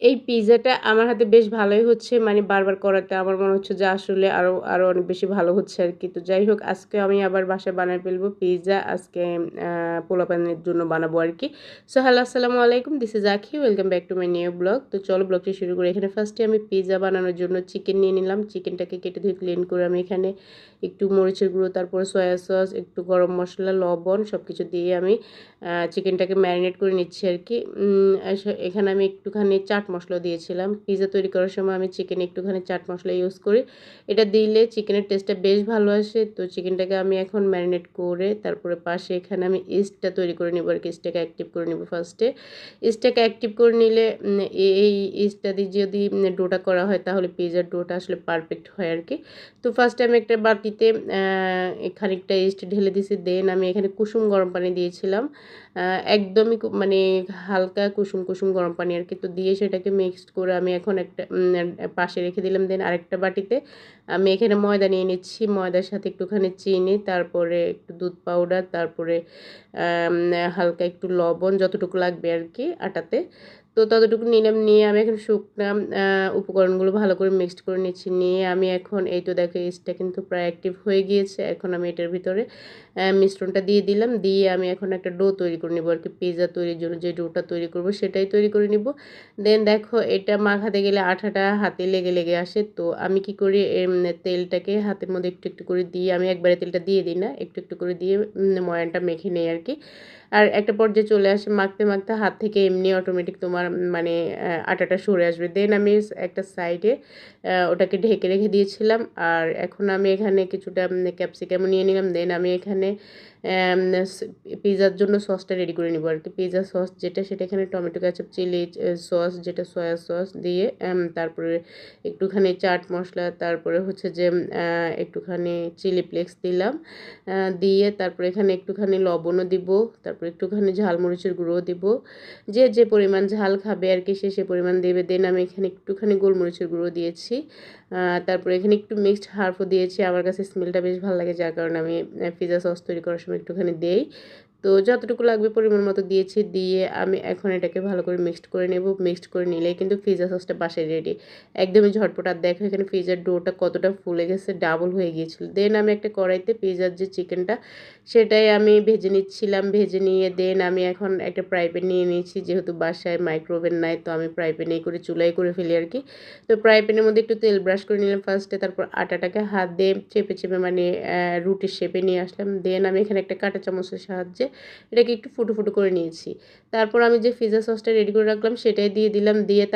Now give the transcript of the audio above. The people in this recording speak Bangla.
এই পিজ্জাটা আমার হাতে বেশ ভালোই হচ্ছে। মানে বারবার করাতে আমার মনে হচ্ছে যে আসলে আরো অনেক বেশি ভালো হচ্ছে আরকি। তো যাই হোক আজকে আমি আবার বাসায় বানায় ফেলবো পিজ্জা। আজকে পোলাপানের জন্য বানাবো আরকি। সো হ্যালো আসসালামু আলাইকুম। দিস ইজ আখি। Welcome back to my new blog. তো চলো ব্লগটি শুরু করি। এখানে ফার্স্টে আমি পিজ্জা বানানোর জন্য চিকেন নিয়ে নিলাম। চিকেনটাকে কেটে ধুয়ে ক্লিন করে আমি এখানে একটু মরিচের গুঁড়ো, তারপরে সয়া সস, একটু গরম মসলা, লবণ সবকিছু দিয়ে আমি চিকেনটাকে ম্যারিনেট করে নিচ্ছি আরকি। এখানে আমি একটুখানি চাট মসলা দিয়েছিলাম। পিজ্জা তৈরি করার সময় আমি চিকেনে একটুখানি চাট মসলা ইউজ করি। এটা দিলে চিকেনের টেস্টটা বেশ ভালো আসে। তো চিকেনটাকে আমি এখন ম্যারিনেট করে তারপরে পাশে এখানে আমি ইস্টটা তৈরি করে নিব আরকি। ইস্টটাকে অ্যাক্টিভ করে নিব ফার্স্টে। ইস্টটাকে অ্যাক্টিভ করে নিলে এই ইস্টটা দিয়ে যদি ডোটা করা হয় তাহলে পিজ্জার ডোটা আসলে পারফেক্ট হয় আরকি। তো ফার্স্টে আমি একটা বাটিতে খানিকটা ইস্ট ঢেলে দিয়েছি। দেন আমি এখানে কুসুম গরম পানি দিয়েছিলাম। একদমই মানে হালকা কুসুম গরম পানি আরকি। তো দিয়ে সেটাকে মিক্সড করে আমি এখন একটা পাশে রেখে দিলাম। দেন আরেকটা বাটিতে আমি এখানে ময়দা নিয়ে নিচ্ছি। ময়দার সাথে একটুখানি চিনি, তারপরে একটু দুধ পাউডার, তারপরে আম হালকা একটু লবণ যতটুকু লাগবে আরকি আটাতে। তো ততটুকু নিলাম। নিয়ে আমি এখন শুকনা উপকরণগুলো ভালো করে মিক্সড করে নিচ্ছি। নিয়ে আমি এখন এই তো দেখো ইস্টটা কিন্তু প্রায় অ্যাক্টিভ হয়ে গিয়েছে। এখন আমি এটার ভিতরে মিশ্রণটা দিয়ে দিলাম। দিয়ে আমি এখন একটা ডো তৈরি করে নিব আরকি। পিজ্জা তৈরির জন্য যে ডোটা তৈরি করব সেটাই তৈরি করে নিব। দেন দেখো এটা মাখাতে গেলে আঠাটা হাতে লেগে আসে। তো আমি কি করি তেলটাকে হাতের মধ্যে একটু করে দিয়ে আমি একবারে তেলটা দিয়ে দিই না। একটু করে দিয়ে ময়ানটা মেখে নেই আরকি। আর একটা পর্যায়ে চলে আসে মাখতে হাত থেকে এমনি অটোমেটিক তোমার মানে আটাটা সরে আসবে। দেন আমি একটা সাইডে ওটাকে ঢেকে রেখে দিয়েছিলাম। আর এখন আমি এখানে কিছুটা ক্যাপসিকামও নিয়ে নিলাম। দেন আমি এখানে অ্যাম স পিজ্জার জন্য সসটা রেডি করে নিব আরকি। পিজ্জা সস যেটা সেটা এখানে টমেটো কেচাপ, চিলি সস যেটা সয়া সস দিয়ে তারপরে একটুখানি চাট মসলা, তারপরে হচ্ছে যে একটুখানি চিলি ফ্লেক্স দিলাম। দিয়ে তারপরে এখানে একটুখানি লবণও দিব। তারপরে একটুখানি ঝালমরিচের গুঁড়োও দিব। যে পরিমাণ ঝাল খাবে আরকি সে পরিমাণ দেবে। দেন আমি এখানে একটুখানি গোলমরিচের গুঁড়ো দিয়েছি। তারপরে এখানে একটু মিক্সড হার্বও দিয়েছি। আমার কাছে স্মেলটা বেশ ভালো লাগে, যার কারণে আমি পিজ্জা সস তৈরি করার সময় একটুখানি দেই। তো যতটুকু লাগবে পরিমাণ মতো দিয়েছি। দিয়ে আমি এখন এটাকে ভালো করে মিক্সড করে নেব। মিক্সড করে নিলেই কিন্তু পিজ্জা সসটা বাসায় রেডি। একদমই ঝটপট। আর দেখো এখানে পিজ্জার ডোটা কতটা ফুলে গেছে, ডাবল হয়ে গিয়েছিল। দেন আমি একটা কড়াইতে পিজ্জার যে চিকেনটা সেটাই আমি ভেজে নিচ্ছিলাম। ভেজে নিয়ে দেন আমি এখন একটা ফ্রাই প্যান নিয়ে নিয়েছি। যেহেতু বাসায় মাইক্রোওভেন নাই তো আমি ফ্রাই প্যানেই করে চুলায় করে ফেলি আরকি। তো ফ্রাই প্যানের মধ্যে একটু তেল ব্রাশ করে নিলাম ফার্স্টে। তারপর আটাটাকে হাত দিয়ে চেপে মানে রুটির শেপে নিয়ে আসলাম। দেন আমি এখানে একটা কাঁটা চামচের সাহায্যে এটাকে একটু ফুটো করে নিয়েছি। তারপর আমি যে পিজ্জা সসটা রেডি করে রাখলাম সেটাই দিয়ে দিলাম। দিয়ে